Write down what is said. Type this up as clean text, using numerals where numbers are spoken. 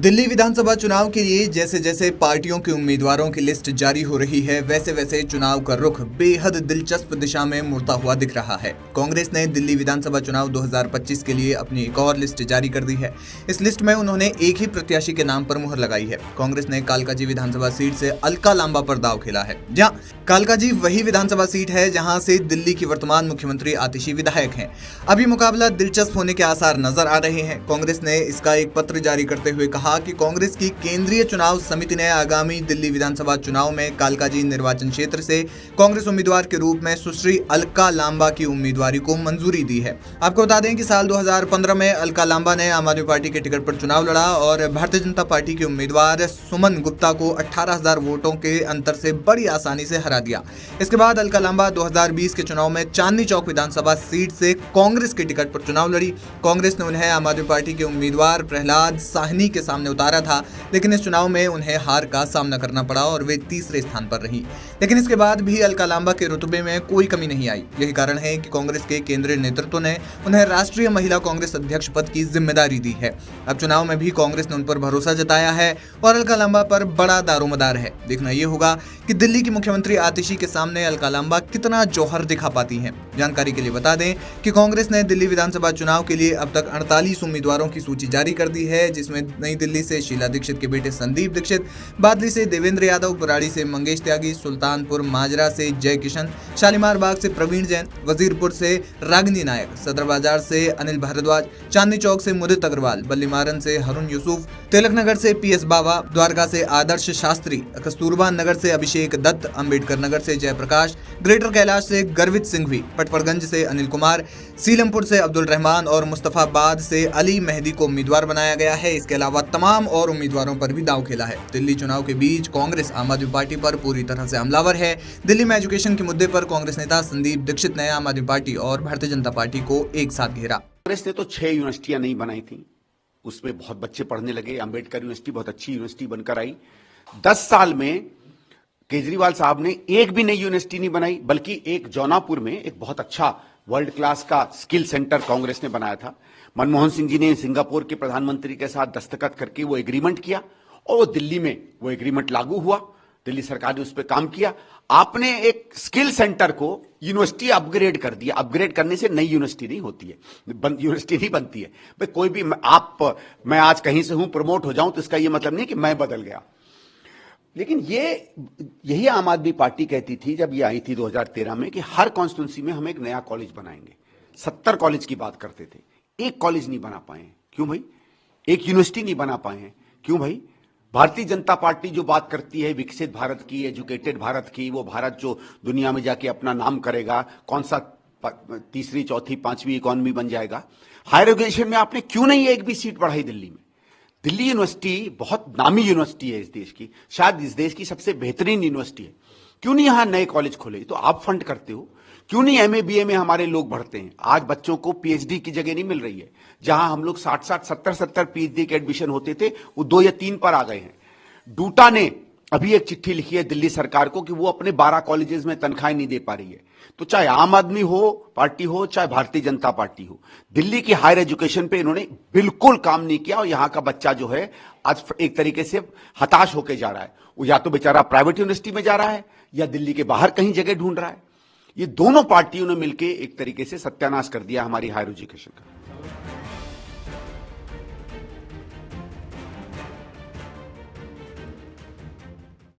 दिल्ली विधानसभा चुनाव के लिए जैसे जैसे पार्टियों के उम्मीदवारों की लिस्ट जारी हो रही है, वैसे वैसे चुनाव का रुख बेहद दिलचस्प दिशा में मुड़ता हुआ दिख रहा है। कांग्रेस ने दिल्ली विधानसभा चुनाव 2025 के लिए अपनी एक और लिस्ट जारी कर दी है। इस लिस्ट में उन्होंने एक ही प्रत्याशी के नाम पर मुहर लगाई है। कांग्रेस ने कालकाजी विधानसभा सीट से अलका लांबा पर दाव खेला है। जहाँ कालकाजी वही विधानसभा सीट है जहां से दिल्ली की वर्तमान मुख्यमंत्री आतिशी विधायक हैं। अभी मुकाबला दिलचस्प होने के आसार नजर आ रहे हैं। कांग्रेस ने इसका एक पत्र जारी करते हुए कहा कि कांग्रेस की केंद्रीय चुनाव समिति ने आगामी दिल्ली विधानसभा चुनाव में कालकाजी निर्वाचन क्षेत्र से कांग्रेस उम्मीदवार के रूप में सुश्री अलका लांबा की उम्मीदवारी को मंजूरी दी है। आपको बता दें कि साल 2015 में अलका लांबा ने आम आदमी पार्टी के टिकट पर चुनाव लड़ा और भारतीय जनता पार्टी के उम्मीदवार सुमन गुप्ता को 18,000 वोटों के अंतर से बड़ी आसानी से हरा दिया। इसके बाद अलका लांबा 2020 के चुनाव में चांदनी चौक विधानसभा सीट से कांग्रेस के टिकट पर चुनाव लड़ी। कांग्रेस ने उन्हें आम आदमी पार्टी के उम्मीदवार प्रहलाद साहनी के सामने उतारा था, लेकिन इस चुनाव में उन्हें हार का सामना करना पड़ा और वे तीसरे स्थान पर रही। लेकिन इसके बाद भी अलका लांबा के रुतबे में कोई कमी नहीं आई। यही कारण है कि कांग्रेस के केंद्रीय नेतृत्व ने उन्हें राष्ट्रीय महिला कांग्रेस अध्यक्ष पद की जिम्मेदारी दी है। अब चुनाव में भी कांग्रेस ने उन पर भरोसा जताया है और अलका लांबा पर बड़ा दारोमदार है। देखना यह होगा कि दिल्ली की मुख्यमंत्री आतिशी के सामने अलका लांबा कितना जौहर दिखा पाती हैं। जानकारी के लिए बता दें कि कांग्रेस ने दिल्ली विधानसभा चुनाव के लिए अब तक 48 उम्मीदवारों की सूची जारी कर दी है, जिसमें नई दिल्ली से शीला दीक्षित के बेटे संदीप दीक्षित, बादली से देवेंद्र यादव, बराड़ी से मंगेश त्यागी, सुल्तानपुर माजरा से जय किशन, शालीमार बाग से प्रवीण जैन, वजीरपुर से रागिनी नायक, सदर बाजार से अनिल भारद्वाज, चांदनी चौक से मुदित अग्रवाल, बल्लीमारन से हरुण यूसुफ, तिलक नगर से पीएस बाबा, द्वारका से आदर्श शास्त्री, कस्तूरबा नगर से अभिषेक दत्त, अंबेडकर नगर से जयप्रकाश, ग्रेटर कैलाश से गर्वित सिंघवी, पटपरगंज से अनिल कुमार, सीलमपुर से अब्दुल रहमान और मुस्तफाबाद से अली मेहदी को उम्मीदवार बनाया गया है। इसके अलावा तमाम और उम्मीदवारों पर भी दांव खेला है। दिल्ली चुनाव के बीच कांग्रेस आम आदमी पार्टी पर पूरी तरह से हमलावर है। दिल्ली में एजुकेशन के मुद्दे पर कांग्रेस नेता संदीप दीक्षित ने आम आदमी पार्टी और भारतीय जनता पार्टी को एक साथ घेरा। कांग्रेस ने तो 6 यूनिवर्सिटियां नहीं बनाई थी, उसमें बहुत बच्चे पढ़ने लगे। अंबेडकर यूनिवर्सिटी बहुत अच्छी यूनिवर्सिटी बनकर आई। 10 साल में केजरीवाल साहब ने एक भी नई यूनिवर्सिटी नहीं बनाई, बल्कि एक जौनापुर में एक बहुत अच्छा वर्ल्ड क्लास का स्किल सेंटर कांग्रेस ने बनाया था। मनमोहन सिंह जी ने सिंगापुर के प्रधानमंत्री के साथ दस्तखत करके वो एग्रीमेंट किया और वो दिल्ली में वो एग्रीमेंट लागू हुआ। दिल्ली सरकार ने उस पर काम किया। आपने एक स्किल सेंटर को यूनिवर्सिटी अपग्रेड कर दिया। अपग्रेड करने से नई यूनिवर्सिटी नहीं होती है, यूनिवर्सिटी नहीं बनती है। भाई कोई भी मैं आज कहीं से हूं, प्रमोट हो जाऊं तो इसका ये मतलब नहीं कि मैं बदल गया। लेकिन यही आम आदमी पार्टी कहती थी जब ये आई थी 2013 में कि हर कॉन्स्टिट्यूंसी में हम एक नया कॉलेज बनाएंगे। 70 कॉलेज की बात करते थे, एक कॉलेज नहीं बना पाए। क्यों भाई? एक यूनिवर्सिटी नहीं बना पाए हैं, क्यों भाई? भारतीय जनता पार्टी जो बात करती है विकसित भारत की, एजुकेटेड भारत की, वो भारत जो दुनिया में जाके अपना नाम करेगा, कौन सा तीसरी, चौथी, पांचवी इकोनॉमी बन जाएगा। हायर एजुकेशन में आपने क्यों नहीं एक भी सीट बढ़ाई दिल्ली में? दिल्ली यूनिवर्सिटी बहुत नामी यूनिवर्सिटी है इस देश की, शायद इस देश की सबसे बेहतरीन यूनिवर्सिटी है। क्यों नहीं यहां नए कॉलेज खोले? तो आप फंड करते हो। क्यों नहीं एमए बीए में हमारे लोग बढ़ते हैं? आज बच्चों को पीएचडी की जगह नहीं मिल रही है। जहां हम लोग 60-60, 70-70 पीएचडी के एडमिशन होते थे, वो 2 या 3 पर आ गए हैं। डूटा ने अभी एक चिट्ठी लिखी है दिल्ली सरकार को कि वो अपने 12 कॉलेजेस में तनख्वाहें नहीं दे पा रही है। तो चाहे आम आदमी हो पार्टी हो, चाहे भारतीय जनता पार्टी हो, दिल्ली की हायर एजुकेशन पे इन्होंने बिल्कुल काम नहीं किया। और यहां का बच्चा जो है आज एक तरीके से हताश होकर जा रहा है। वो या तो बेचारा प्राइवेट यूनिवर्सिटी में जा रहा है या दिल्ली के बाहर कहीं जगह ढूंढ रहा है। ये दोनों पार्टियों ने मिलकर एक तरीके से सत्यानाश कर दिया हमारी हायर एजुकेशन का।